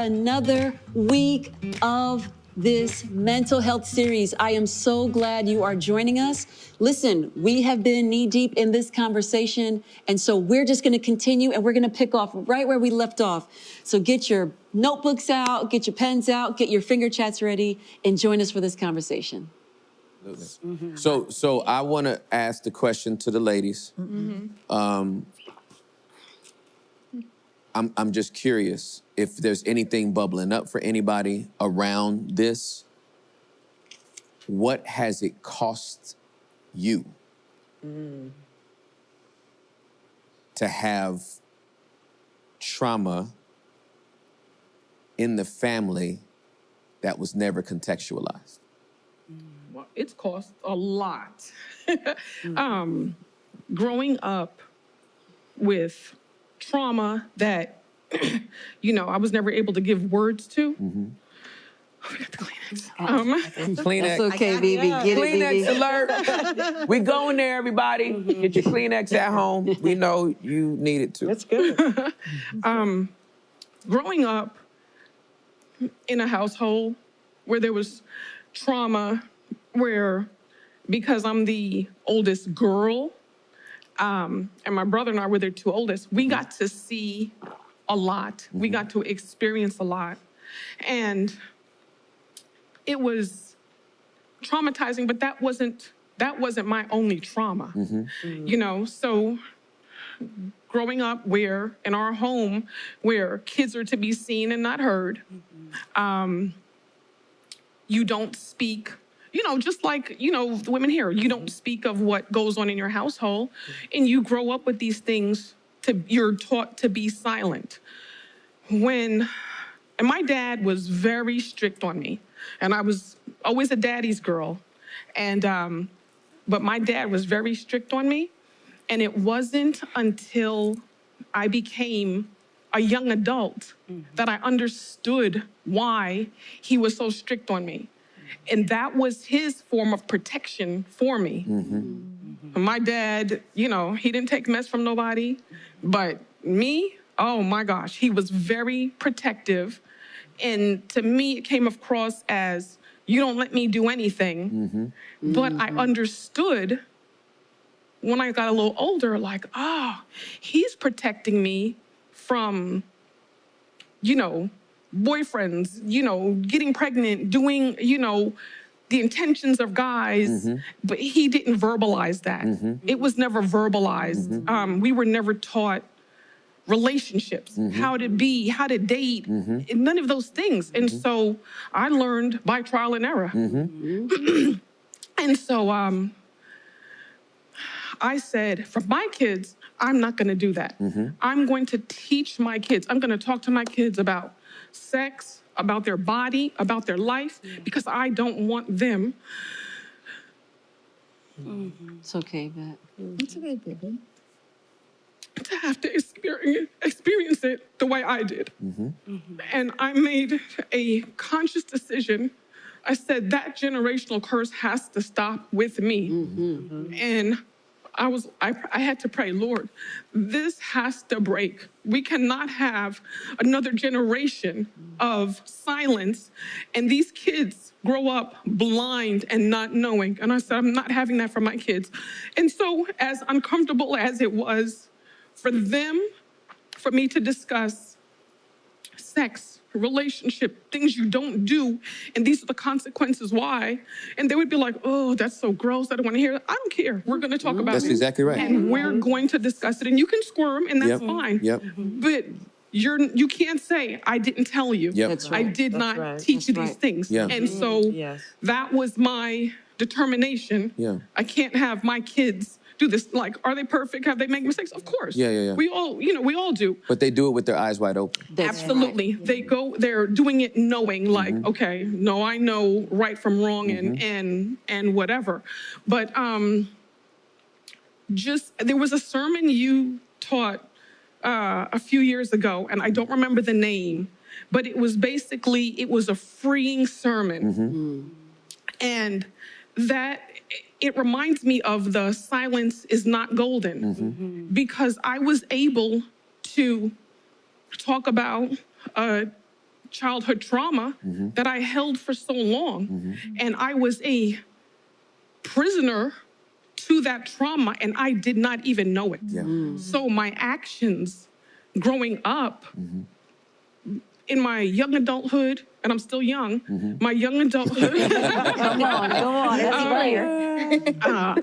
another week of this mental health series. I am so glad you are joining us. Listen, we have been knee deep in this conversation, and so we're just going to continue, and we're going to pick off right where we left off. So get your notebooks out, get your pens out, get your finger chats ready, and join us for this conversation. Mm-hmm. So I want to ask the question to the ladies. Mm-hmm. I'm just curious if there's anything bubbling up for anybody around this. What has it cost you to have trauma in the family that was never contextualized? Well, it's cost a lot. Growing up with trauma that, I was never able to give words to. Mm-hmm. Oh, we got the Kleenex. Kleenex. That's okay, Vivi. Get Kleenex it, Vivi. alert. We going there, everybody. Mm-hmm. Get your Kleenex at home. We know you need it too. That's good. Growing up in a household where there was trauma, where because I'm the oldest girl, and my brother and I were the two oldest, we got to see a lot. We got to experience a lot. And it was traumatizing, but that wasn't my only trauma. So growing up in our home where kids are to be seen and not heard, you don't speak, just like, the women here, you don't speak of what goes on in your household, and you grow up with these things you're taught to be silent. And my dad was very strict on me, and I was always a daddy's girl. But my dad was very strict on me, and it wasn't until I became a young adult that I understood why he was so strict on me. And that was his form of protection for me. My dad, he didn't take mess from nobody, but me, oh my gosh, he was very protective. And to me, it came across as, you don't let me do anything. But I understood when I got a little older, like, he's protecting me from, boyfriends, getting pregnant, doing, the intentions of guys, but he didn't verbalize that. It was never verbalized. We were never taught relationships, how to be, how to date, none of those things. And so I learned by trial and error. And so I said, for my kids, I'm not going to do that. I'm going to teach my kids. I'm going to talk to my kids about sex, about their body, about their life, because I don't want them. It's okay, Matt. It's okay, baby. To have to experience it the way I did. And I made a conscious decision. I said, that generational curse has to stop with me. And I had to pray, Lord, this has to break. We cannot have another generation of silence, and these kids grow up blind and not knowing. And I said, I'm not having that for my kids. And so, as uncomfortable as it was for me to discuss sex, relationship, things you don't do, and these are the consequences why. And they would be like, oh, that's so gross, I don't want to hear it. I don't care. We're going to talk about it. That's exactly right. And we're going to discuss it. And you can squirm, and that's fine. But you can't say, I didn't tell you. That's right. I did not teach you these things. And so that was my determination. I can't have my kids do this. Like, are they perfect? Have they made mistakes? Of course. We all, we all do. But they do it with their eyes wide open. Absolutely. Right. They're doing it knowing, like, okay, no, I know right from wrong and whatever. But there was a sermon you taught a few years ago, and I don't remember the name, but it was a freeing sermon. And that it reminds me of the silence is not golden, because I was able to talk about childhood trauma that I held for so long. And I was a prisoner to that trauma, and I did not even know it. So my actions growing up in my young adulthood, and I'm still young, my young adulthood, Come on, that's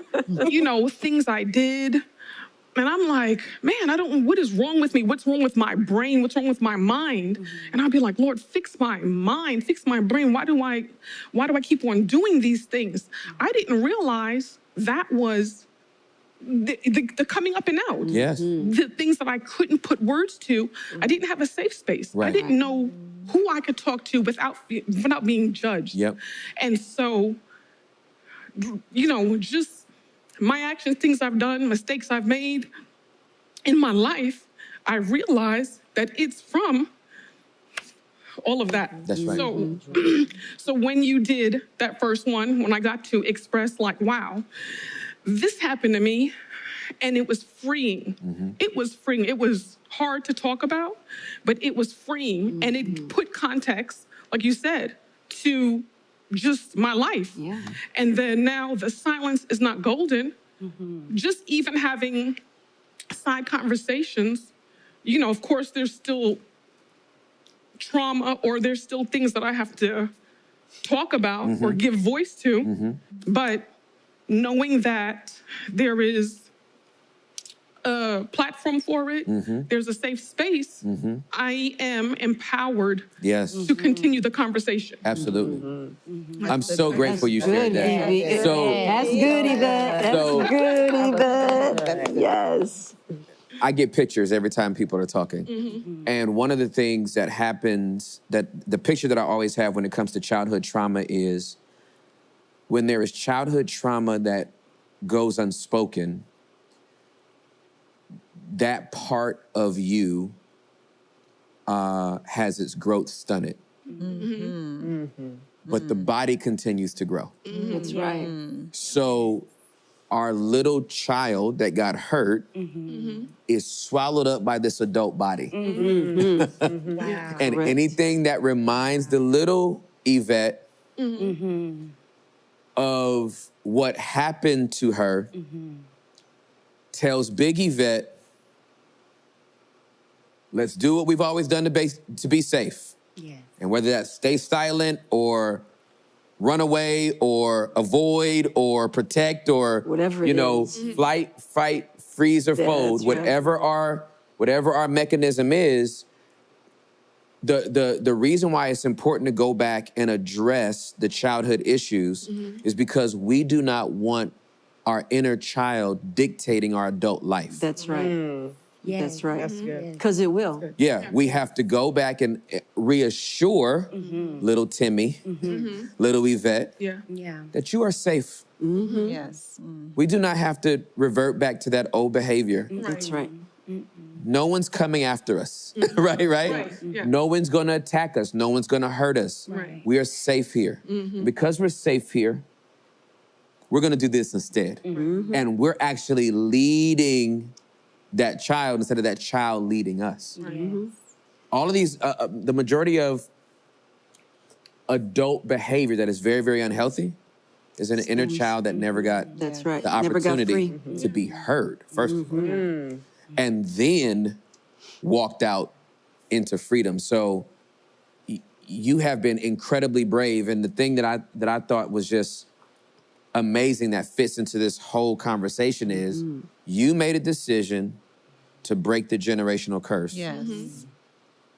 right. you know, things I did. And I'm like, man, what is wrong with me? What's wrong with my brain? What's wrong with my mind? And I'll be like, Lord, fix my mind, fix my brain. Why do I keep on doing these things? I didn't realize that was the coming up and out. Yes. The things that I couldn't put words to. I didn't have a safe space. Right. I didn't know who I could talk to without being judged. Yep. And so, you know, just my actions, things I've done, mistakes I've made in my life, I realize that it's from all of that. That's right. So, so when you did that first one, when I got to express like, wow, this happened to me, and it was freeing. It was freeing. It was hard to talk about, but it was freeing. And it put context, like you said, to just my life. Yeah. And then now the silence is not golden. Just even having side conversations, you know, of course, there's still trauma, or there's still things that I have to talk about or give voice to. But knowing that there is a platform for it, there's a safe space, I am empowered Yes. to continue the conversation. Absolutely. I'm so grateful you shared that. Yvette. So That's good, Yvette. That's So- good, Yvette. Yes. I get pictures every time people are talking. And one of the things that happens, that the picture that I always have when it comes to childhood trauma is when there is childhood trauma that goes unspoken, that part of you has its growth stunted. But the body continues to grow. That's right. So our little child that got hurt is swallowed up by this adult body. And anything that reminds the little Yvette of what happened to her tells big Yvette, let's do what we've always done to be safe. Yes. And whether that's stay silent or run away or avoid or protect or Whatever it you know, is. flight, fight, freeze, or fold, That's right. whatever our mechanism is, the reason why it's important to go back and address the childhood issues is because we do not want our inner child dictating our adult life. That's right. Yes. That's right. That's good. Because it will. Yeah, we have to go back and reassure little Timmy, little Yvette, Yeah. Yeah. that you are safe. Yes. We do not have to revert back to that old behavior. That's right. No one's coming after us, right? Right, yeah. No one's gonna attack us. No one's gonna hurt us. Right. We are safe here. Because we're safe here, we're gonna do this instead. And we're actually leading that child instead of that child leading us. All of these, the majority of adult behavior that is very, very unhealthy is an inner child that never got That's right. the Never got opportunity free. to be heard, first of all, and then walked out into freedom. So you have been incredibly brave. And the thing that I thought was just amazing that fits into this whole conversation is you made a decision to break the generational curse. Yes.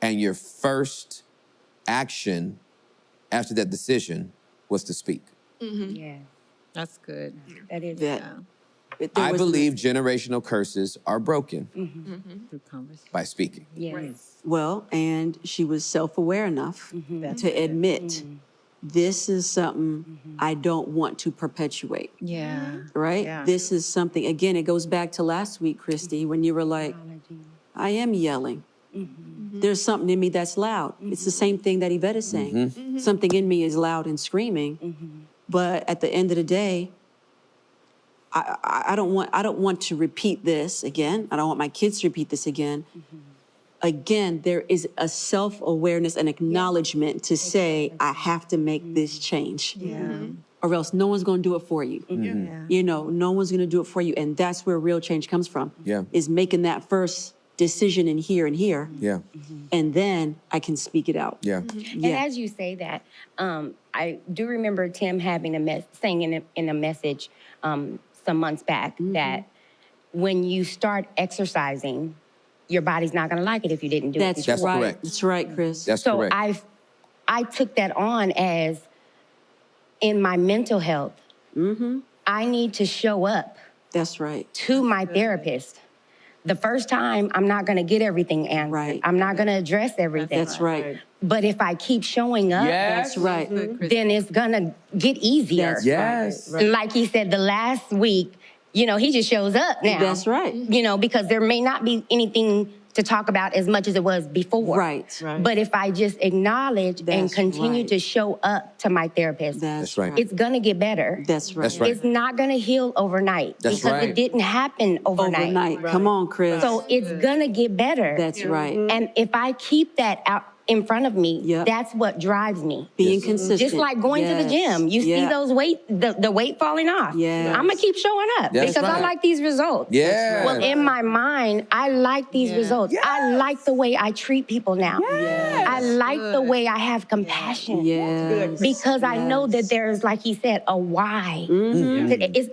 And your first action after that decision was to speak. Yeah. That's good. That is. That- Yeah. But there I was- believe generational curses are broken Through conversation. by speaking. Yes. Well, and she was self-aware enough to admit this is something I don't want to perpetuate, Yeah. right? Yeah. This is something, again, it goes back to last week, Christy, when you were like, I am yelling. There's something in me that's loud. It's the same thing that Yvette is saying. Something in me is loud and screaming. But at the end of the day, I don't want to repeat this again. I don't want my kids to repeat this again. again, there is a self-awareness and acknowledgement to say, I have to make this change. Or else no one's going to do it for you. You know, no one's going to do it for you. And that's where real change comes from. Is making that first decision in here and here. And then I can speak it out. And as you say that, I do remember Tim having saying in a message some months back that when you start exercising, your body's not going to like it if you didn't do it. That's right. correct. That's right, Chris. That's So correct. I took that on as in my mental health. I need to show up That's right. to my therapist. The first time, I'm not going to get everything answered. Right. I'm not going to address everything. That's right. But if I keep showing up, That's right. then it's going to get easier. That's Yes. right. Like he said, the last week, you know, he just shows up now. That's right. You know, because there may not be anything to talk about as much as it was before. Right. But if I just acknowledge and That's continue right. to show up to my therapist, That's right. it's going to get better. That's right. That's right. It's not going to heal overnight That's because right. it didn't happen overnight. Overnight. Come on, Chris. So it's going to get better. That's right. And if I keep that out in front of me, Yep. that's what drives me. Being consistent. Just like going to the Yes. gym. You see Yeah. those the weight falling off. Yes. I'm going to keep showing up That's because I right. like these results. Yes. Well, in my mind, I like these results. I like the way I treat people now. I like the way I have compassion. Yes. Because I know that there's, like he said, a why.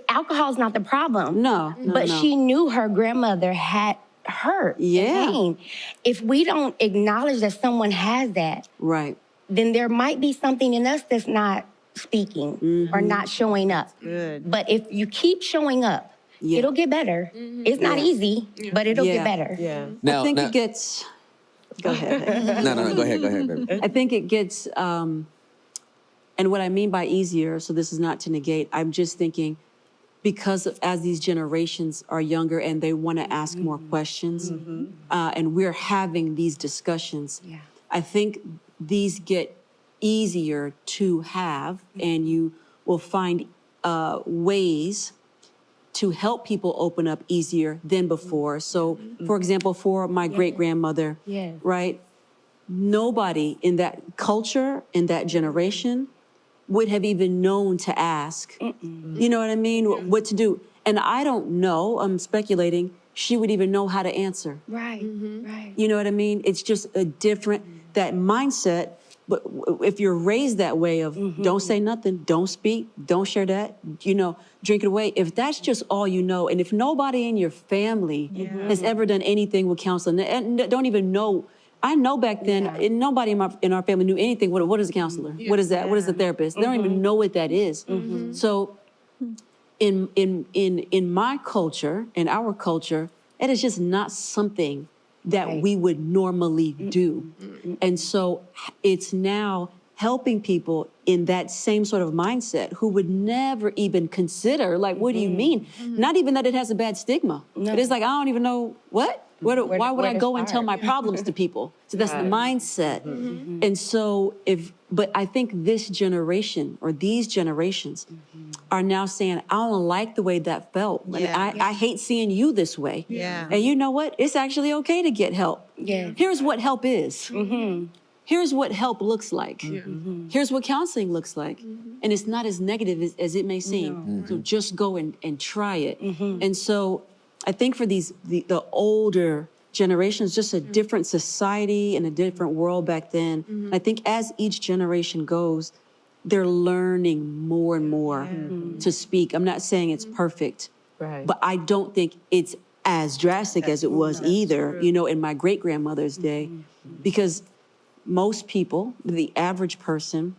Alcohol's not the problem. No, But no. she knew her grandmother had hurt and Yeah. pain. If we don't acknowledge that someone has that, Right. then there might be something in us that's not speaking or not showing up. Good. But if you keep showing up, Yeah. it'll get better. It's not easy, but it'll Yeah. get better. Now, I think now- it gets. Go ahead. No. Go ahead, baby. I think it gets. And what I mean by easier, so this is not to negate. I'm just thinking, because as these generations are younger and they want to ask more questions, and we're having these discussions, I think these get easier to have, and you will find ways to help people open up easier than before. So, for example, for my great-grandmother, Yes. right? Nobody in that culture, in that generation, would have even known to ask. You know what I mean? What to do. And I don't know, I'm speculating, she would even know how to answer. Right, right. You know what I mean? It's just a different, that mindset. But if you're raised that way of don't say nothing, don't speak, don't share that, you know, drink it away. If that's just all you know, and if nobody in your family has ever done anything with counseling, and don't even know, I know back then, and nobody in our family knew anything. What is a counselor? What is that? What is a therapist? They don't even know what that is. So in my culture, in our culture, it is just not something that we would normally do. And so it's now helping people in that same sort of mindset who would never even consider, like, what do you mean? Not even that it has a bad stigma. But it's like, I don't even know what? Why would I go and tell my problems to people? So that's the mindset. And so but I think this generation or these generations are now saying, I don't like the way that felt. And I hate seeing you this way. And you know what? It's actually okay to get help. Here's what help is. Here's what help looks like. Here's what counseling looks like. And it's not as negative as it may seem. So just go and try it. And so I think for the older generations, just a different society and a different world back then. I think as each generation goes, they're learning more and more to speak. I'm not saying it's perfect, but I don't think it's as drastic as it was either, you know, in my great-grandmother's day. Because most people, the average person,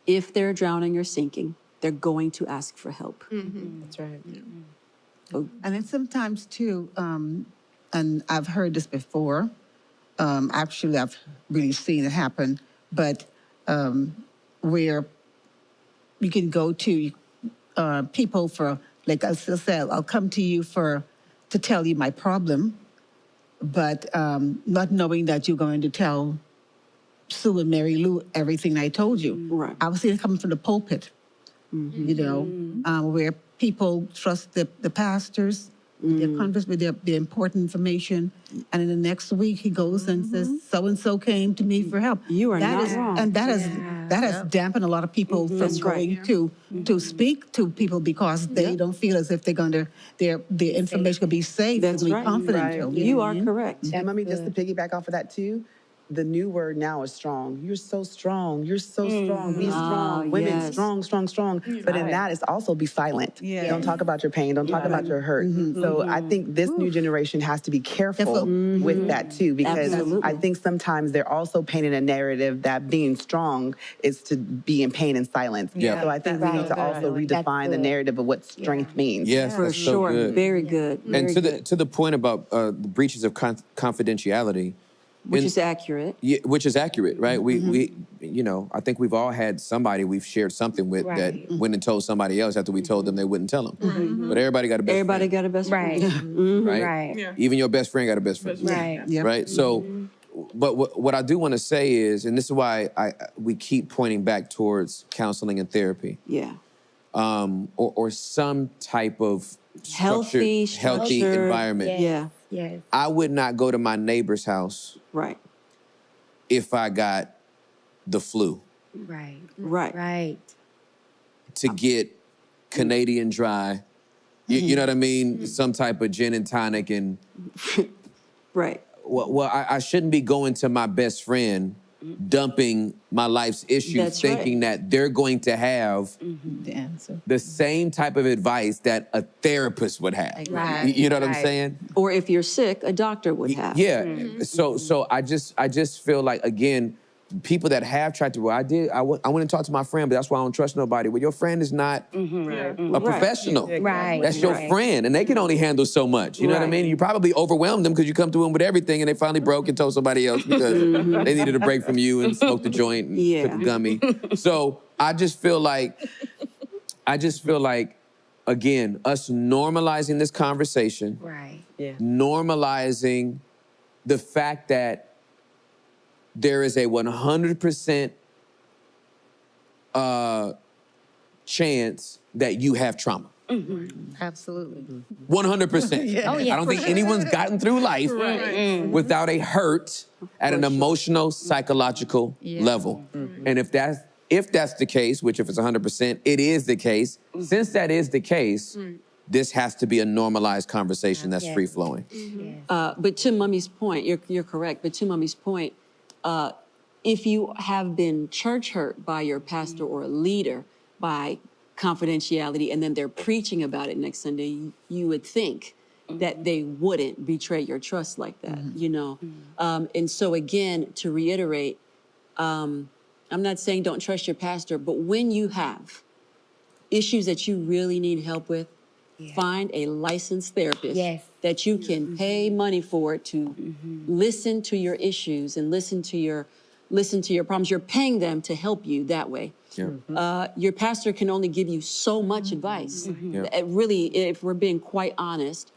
if they're drowning or sinking, they're going to ask for help. That's right. And then sometimes too, and I've heard this before, actually I've really seen it happen, but where you can go to people for, like I said, I'll come to you to tell you my problem, but not knowing that you're going to tell Sue and Mary Lou everything I told you. Right. I was seeing it coming from the pulpit, you know, where people trust the pastors They converse with their important information, and in the next week he goes and says, "So and so came to me for help." You are That not is- wrong. and that has dampened a lot of people from That's right. going to speak to people because they don't feel as if they're going to their information could be safe, That's to be right. confidential. You know are what I mean? correct. And Mommy, just to piggyback off of that too, the new word now is strong. You're so strong. You're so strong. Be strong. Women, yes. strong, strong, strong. But in that, it's also be silent. Yeah. Don't talk about your pain. Don't talk about your hurt. So I think this new generation has to be careful with that too, because Absolutely. I think sometimes they're also painting a narrative that being strong is to be in pain and silence. Yeah. So I think we need to also redefine the good. narrative of what strength means. Yes, For that's so sure. good. Very good. And Very to the point about the breaches of confidentiality, Which in- is accurate. yeah, which is accurate, right? We I think we've all had somebody we've shared something with that Right. went and told somebody else after we told them they wouldn't tell them. But everybody got a best Everybody friend, got a best Right. friend. right? Right. Yeah. Even your best friend got a best friend, Right. Yeah. right? So, but what I do want to say is, and this is why we keep pointing back towards counseling and therapy, Yeah. or some type of Healthy, healthy structured- environment. Yes. Yeah. Yes. I would not go to my neighbor's house Right. if I got the flu Right. Right. Right. to get Canadian Dry. You know what I mean? Some type of gin and tonic. And Right. well, I shouldn't be going to my best friend, dumping my life's issues, That's right. thinking that they're going to have The answer. the same type of advice that a therapist would have. Right. You know what I'm Right. saying? Or if you're sick, a doctor would have. Yeah. So I just feel like, again, people that have tried to, I went and talked to my friend, but that's why I don't trust nobody. Well, your friend is not a professional. Right. That's your Right. friend, and they can only handle so much. You know what I Right. mean? You probably overwhelmed them because you come to them with everything, and they finally broke and told somebody else because they needed a break from you and smoked a joint and Yeah. took a gummy. So I just feel like, again, us normalizing this conversation, Right. normalizing the fact that there is a 100% chance that you have trauma. Absolutely. 100%. Oh, yeah, I don't for think anyone's gotten through life without a hurt at an emotional, psychological level. And if that's the case, which if it's 100%, it is the case. Since that is the case, this has to be a normalized conversation that's Yes. free flowing. But to Mummy's point, you're correct. But to Mummy's point, if you have been church hurt by your pastor or a leader by confidentiality, and then they're preaching about it next Sunday, you would think that they wouldn't betray your trust like that, you know? And so again, to reiterate, I'm not saying don't trust your pastor, but when you have issues that you really need help with, find a licensed therapist Yes. that you can pay money for to listen to your issues and listen to your problems. You're paying them to help you that way. Your pastor can only give you so much advice. Really, if we're being quite honest,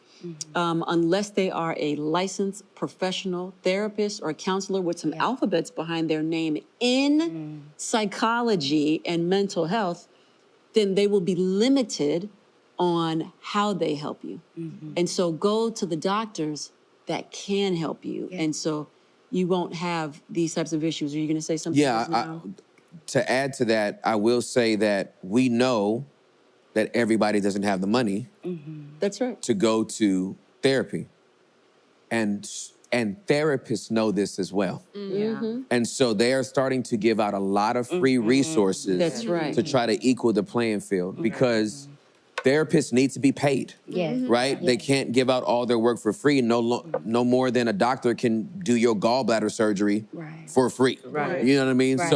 unless they are a licensed professional therapist or counselor with some alphabets behind their name in psychology and mental health, then they will be limited on how they help you. And so go to the doctors that can help you. And so you won't have these types of issues. Are you going to say something? else now? To add to that, I will say that we know that everybody doesn't have the money That's right. to go to therapy. And therapists know this as well. Yeah. And so they are starting to give out a lot of free resources That's right. to try to equal the playing field because therapists need to be paid. Yes. Right? They can't give out all their work for free. No more than a doctor can do your gallbladder surgery Right. for free. Right. You know what I mean? Right.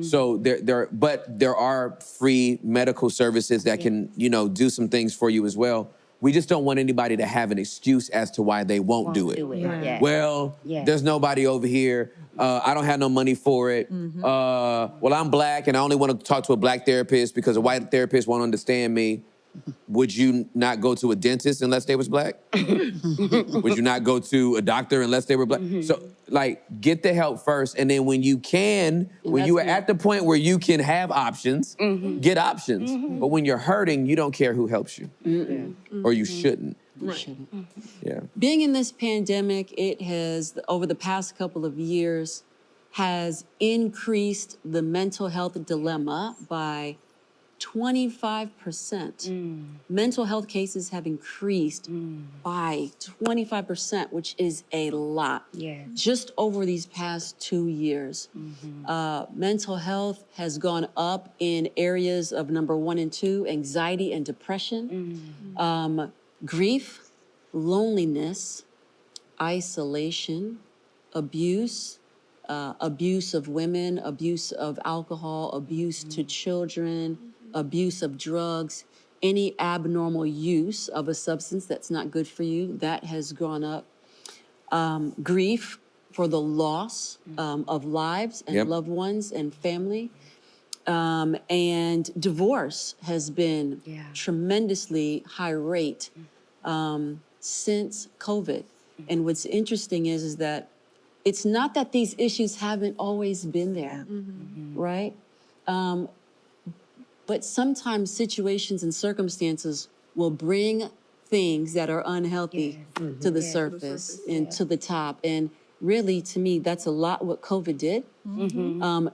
So there are free medical services that can, do some things for you as well. We just don't want anybody to have an excuse as to why they won't do it. Yes. Well, Yes. there's nobody over here. I don't have no money for it. Well, I'm black and I only want to talk to a black therapist because a white therapist won't understand me. Would you not go to a dentist unless they was black? Would you not go to a doctor unless they were black? So, get the help first. And then when you are at the point where you can have options, get options. But when you're hurting, you don't care who helps you. Or you shouldn't. You Right. shouldn't. Yeah. Being in this pandemic, it has, over the past couple of years, has increased the mental health dilemma by 25%. Mental health cases have increased by 25%, which is a lot. Yes. Just over these past 2 years. Mental health has gone up in areas of number 1 and 2, anxiety and depression, grief, loneliness, isolation, abuse, abuse of women, abuse of alcohol, abuse to children, abuse of drugs, any abnormal use of a substance that's not good for you, that has gone up. Grief for the loss of lives and Yep. loved ones and family. And divorce has been tremendously high rate since COVID. And what's interesting is that it's not that these issues haven't always been there, right? But sometimes situations and circumstances will bring things that are unhealthy to the surface and to the top. And really, to me, that's a lot what COVID did.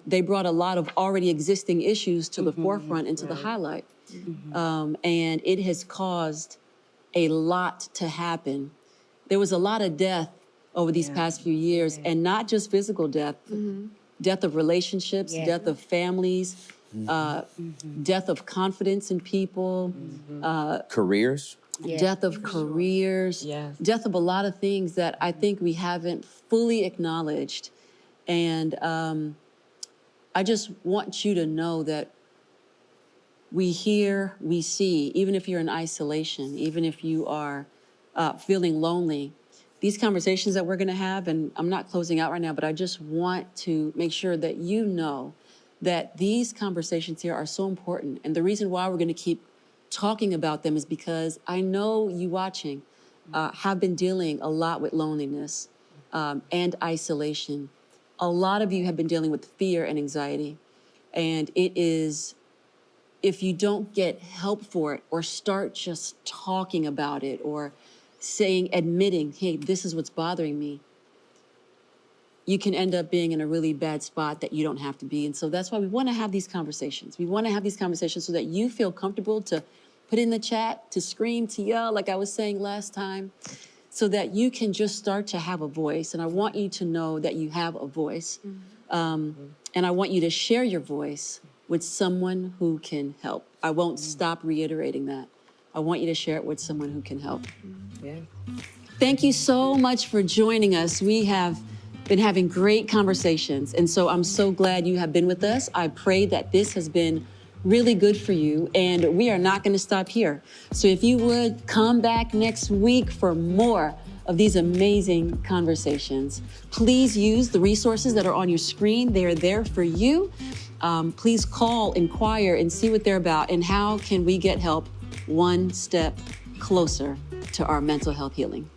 They brought a lot of already existing issues to the forefront and to the highlight. And it has caused a lot to happen. There was a lot of death over these past few years, and not just physical death, death of relationships, death of families, death of confidence in people, Careers. death of careers, death of a lot of things that I think we haven't fully acknowledged. And I just want you to know that we hear, we see, even if you're in isolation, even if you are feeling lonely, these conversations that we're going to have, and I'm not closing out right now, but I just want to make sure that you know that these conversations here are so important. And the reason why we're going to keep talking about them is because I know you watching have been dealing a lot with loneliness and isolation. A lot of you have been dealing with fear and anxiety. And it is, if you don't get help for it or start just talking about it or admitting, hey, this is what's bothering me, you can end up being in a really bad spot that you don't have to be. And so that's why we want to have these conversations. We want to have these conversations so that you feel comfortable to put in the chat, to scream, to yell, like I was saying last time, so that you can just start to have a voice. And I want you to know that you have a voice. And I want you to share your voice with someone who can help. I won't stop reiterating that. I want you to share it with someone who can help. Thank you so much for joining us. We have been having great conversations. And so I'm so glad you have been with us. I pray that this has been really good for you. And we are not going to stop here. So if you would come back next week for more of these amazing conversations, please use the resources that are on your screen. They are there for you. Please call, inquire, and see what they're about. And how can we get help one step closer to our mental health healing?